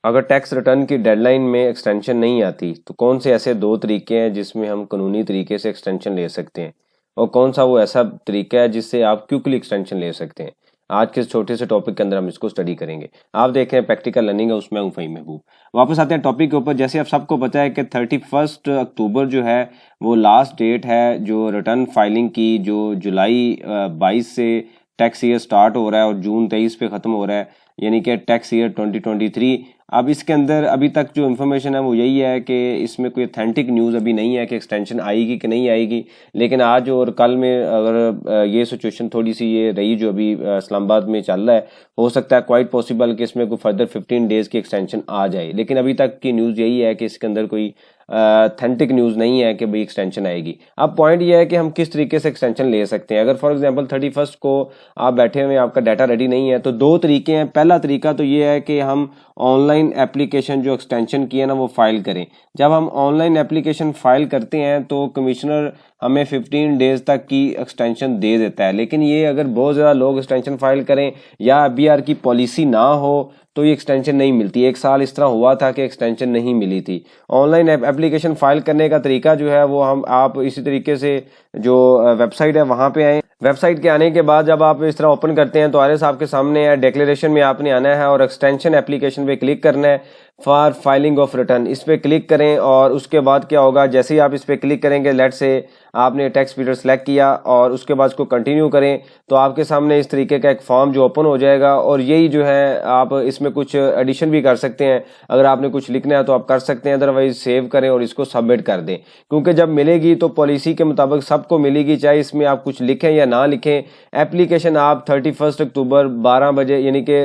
अगर tax return की deadline में एक्सटेंशन नहीं आती तो कौन से ऐसे दो तरीके हैं जिसमें हम कानूनी तरीके से एक्सटेंशन ले सकते हैं, और कौन सा वो ऐसा तरीका है जिससे आप क्विकली एक्सटेंशन ले सकते हैं। आज के इस छोटे से टॉपिक के अंदर हम इसको स्टडी करेंगे। आप देख रहे हैं प्रैक्टिकल लर्निंग है, उसमें हूँ फ़हीम महबूब। वापस आते हैं टॉपिक के ऊपर। जैसे आप सबको पता है कि 31 अक्टूबर जो है वो लास्ट डेट है जो रिटर्न फाइलिंग की, जो जुलाई 22 से टैक्स ईयर स्टार्ट हो रहा है और जून 23 पे ख़त्म हो रहा है, यानी कि टैक्स ईयर 2023। अब इसके अंदर अभी तक जो इन्फॉर्मेशन है वो यही है कि इसमें कोई अथेंटिक न्यूज़ अभी नहीं है कि एक्सटेंशन आएगी कि नहीं आएगी। लेकिन आज और कल में अगर ये सिचुएशन थोड़ी सी ये रही जो अभी इस्लामाबाद में चल रहा है, हो सकता है क्वाइट पॉसिबल कि इसमें कोई फर्दर 15 डेज़ की एक्सटेंशन आ जाए। लेकिन अभी तक की न्यूज़ यही है कि इसके अंदर कोई अथेंटिक न्यूज़ नहीं है कि भाई एक्सटेंशन आएगी। अब पॉइंट ये है कि हम किस तरीके से एक्सटेंशन ले सकते हैं। अगर फॉर एग्जांपल 31 को आप बैठे हुए हैं, आपका डाटा रेडी नहीं है, तो दो तरीके हैं। पहला तरीका तो ये है कि हम ऑनलाइन एप्लीकेशन जो एक्सटेंशन की है ना वो फाइल करें। जब हम ऑनलाइन एप्लीकेशन फाइल करते हैं तो कमिश्नर हमें 15 डेज तक की एक्सटेंशन दे देता है। लेकिन ये अगर बहुत ज़्यादा लोग एक्सटेंशन फाइल करें या BR की पॉलिसी ना हो तो ये एक्सटेंशन नहीं मिलती। एक साल इस तरह हुआ था कि एक्सटेंशन नहीं मिली थी। ऑनलाइन एप्लीकेशन फाइल करने का तरीका जो है वो आप इसी तरीके से जो वेबसाइट है वहाँ पे आए। वेबसाइट के आने के बाद जब आप इस तरह ओपन करते हैं तो RS आपके सामने है। डिक्लेरेशन में आपने आना है और एक्सटेंशन एप्लीकेशन पे क्लिक करना है फॉर फाइलिंग ऑफ रिटर्न। इस पर क्लिक करें और उसके बाद क्या होगा, जैसे ही आप इस पर क्लिक करेंगे, लेट से आपने टैक्स पीरियड सेलेक्ट किया और उसके बाद इसको कंटिन्यू करें तो आपके सामने इस तरीके का एक फॉर्म जो ओपन हो जाएगा। और यही जो है आप इसमें कुछ एडिशन भी कर सकते हैं। अगर आपने कुछ लिखना है तो आप कर सकते हैं, अदरवाइज सेव करें और इसको सबमिट कर दें। क्योंकि जब मिलेगी तो पॉलिसी के मुताबिक सबको मिलेगी, चाहे इसमें आप कुछ लिखें या ना लिखें। एप्लीकेशन आप 31 अक्टूबर 12 बजे, यानी कि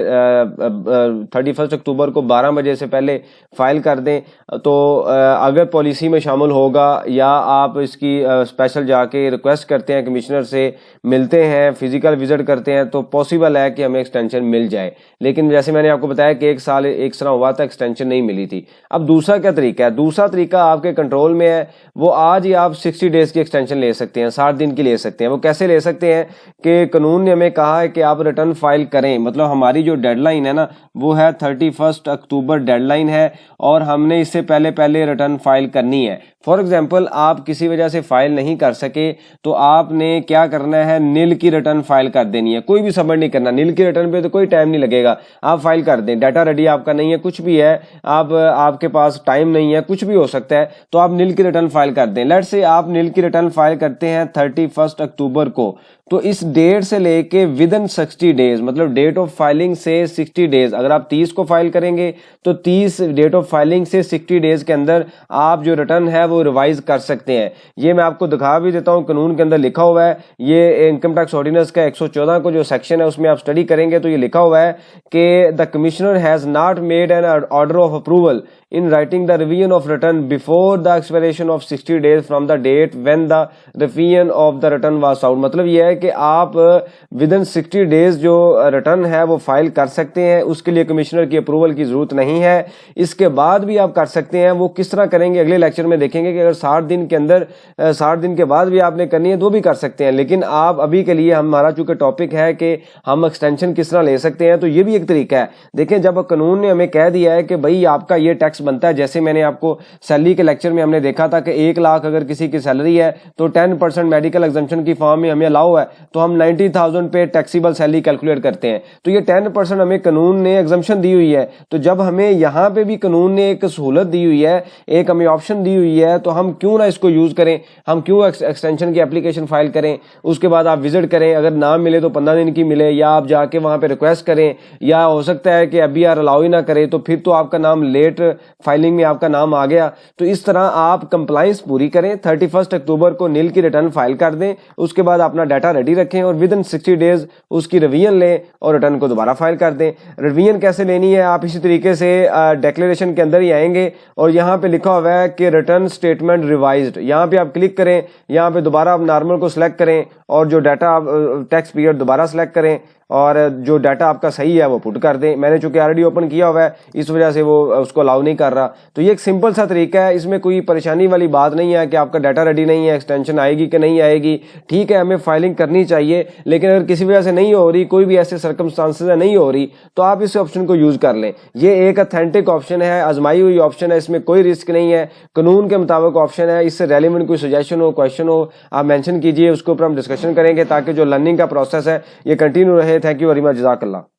31 अक्टूबर को 12 बजे से पहले फाइल कर दें। तो अगर पॉलिसी में शामिल होगा या आप इसकी स्पेशल जाके रिक्वेस्ट करते हैं, कमिश्नर से मिलते हैं, फिजिकल विजिट करते हैं, तो पॉसिबल है कि हमें एक्सटेंशन मिल जाए। लेकिन जैसे मैंने आपको बताया कि एक साल एक साल हुआ था, एक्सटेंशन नहीं मिली थी। अब दूसरा क्या तरीका है? दूसरा तरीका आपके कंट्रोल में है, वो आज ही आप 60 डेज की एक्सटेंशन ले सकते हैं, 60 दिन की ले सकते हैं। वो कैसे ले सकते हैं कि कानून ने हमें कहा है कि आप रिटर्न फाइल करें, मतलब हमारी जो डेडलाइन है ना वो है 31 अक्टूबर डेडलाइन है और हमने इससे पहले पहले रिटर्न फाइल करनी है। फॉर एग्जाम्पल आप किसी वजह से फाइल नहीं कर सके तो आपने क्या करना है, नील की रिटर्न फाइल कर देनी है। कोई भी सबमिट नहीं करना, नील की रिटर्न पे तो कोई टाइम नहीं लगेगा, आप फाइल कर दें। डाटा रेडी आपका नहीं है, कुछ भी है, आपके पास टाइम नहीं है, कुछ भी हो सकता है, तो आप नील की रिटर्न फाइल कर दें। लेट्स से आप नील की रिटर्न फाइल करते हैं 31 अक्टूबर को, तो इस डेट से लेके विद इन 60 डेज, मतलब डेट ऑफ फाइलिंग से 60 डेज, अगर आप 30 को फाइल करेंगे तो 30 डेट ऑफ फाइलिंग से 60 डेज के अंदर आप जो रिटर्न है वो रिवाइज कर सकते हैं। ये मैं आपको दिखा भी देता हूं, कानून के अंदर लिखा हुआ है। ये इनकम टैक्स ऑर्डिनेंस का 114 को जो सेक्शन है उसमें आप स्टडी करेंगे तो ये लिखा हुआ है कि the commissioner has not made an order of approval in writing the revision of return before the expiration of 60 days from the date when the revision of the return was out। मतलब ये है कि आप with in 60 days जो return है वो file कर सकते हैं, उसके लिए कमिश्नर की अप्रूवल की जरूरत नहीं है। इसके बाद भी आप कर सकते हैं। वो किस तरह करेंगे अगले लेक्चर में देखेंगे कि अगर 60 दिन के अंदर 60 दिन के बाद भी आपने करनी है तो भी कर सकते हैं। लेकिन आप अभी के लिए हमारा चूंकि टॉपिक है कि हम एक्सटेंशन किस तरह ले सकते हैं, तो ये भी एक तरीका है। देखें, जब कानून ने हमें कह दिया है कि भाई आपका ये टैक्स बनता है, जैसे मैंने आपको सैलरी के लेक्चर में हमने देखा था कि 1 लाख अगर किसी की सैलरी है तो 10% मेडिकल एग्जम्पशन की फॉर्म में हमें अलाउ है, तो हम 90,000 पे टैक्सीबल सैलरी कैलकुलेट करते हैं। तो ये 10% हमें कानून ने एग्जम्पशन दी हुई है। तो जब हमें यहाँ पे भी कानून ने एक सहूलत दी हुई है, एक हमें ऑप्शन दी हुई है, तो हम क्यों ना इसको यूज करें, हम क्यों एक्सटेंशन की एप्लीकेशन फाइल करें। उसके बाद आप विजिट करें, अगर ना मिले तो 15 दिन की मिले, या आप जाके वहां पे रिक्वेस्ट करें, या हो सकता है कि BR अलाउ ही ना करे तो फिर तो आपका नाम लेट फाइलिंग में आपका नाम आ गया। तो इस तरह आप कंप्लाइंस पूरी करें, 31 अक्टूबर को नील की रिटर्न फाइल कर दें, उसके बाद अपना डाटा रेडी रखें और विद इन 60 डेज उसकी रिवीजन लें और रिटर्न को दोबारा फाइल कर दें। रिवीजन कैसे लेनी है, आप इसी तरीके से डिक्लेरेशन के अंदर ही आएंगे और यहाँ पे लिखा हुआ है कि रिटर्न स्टेटमेंट रिवाइज्ड, यहाँ पे आप क्लिक करें, यहाँ पे दोबारा आप नॉर्मल को सिलेक्ट करें और जो डाटा टैक्स पीरियड दोबारा सिलेक्ट करें और जो डाटा आपका सही है वो पुट कर दें। मैंने चूंकि ऑलरेडी ओपन किया हुआ है इस वजह से वो उसको अलाउ नहीं कर रहा। तो ये एक सिंपल सा तरीका है, इसमें कोई परेशानी वाली बात नहीं है कि आपका डाटा रेडी नहीं है, एक्सटेंशन आएगी कि नहीं आएगी। ठीक है, हमें फाइलिंग करनी चाहिए, लेकिन अगर किसी वजह से नहीं हो रही, कोई भी ऐसे सर्कमस्टांसेस है नहीं हो रही, तो आप इस ऑप्शन को यूज कर लें। ये एक ऑथेंटिक ऑप्शन है, आजमाई हुई ऑप्शन है, इसमें कोई रिस्क नहीं है, कानून के मुताबिक ऑप्शन है। इससे रेलिवेंट कोई सजेशन हो, क्वेश्चन हो, आप मेंशन कीजिए, उसके ऊपर हम डिस्कशन करेंगे ताकि जो लर्निंग का प्रोसेस है ये कंटिन्यू रहे। थैंक यू वेरी मच, जज़ाकल्लाह।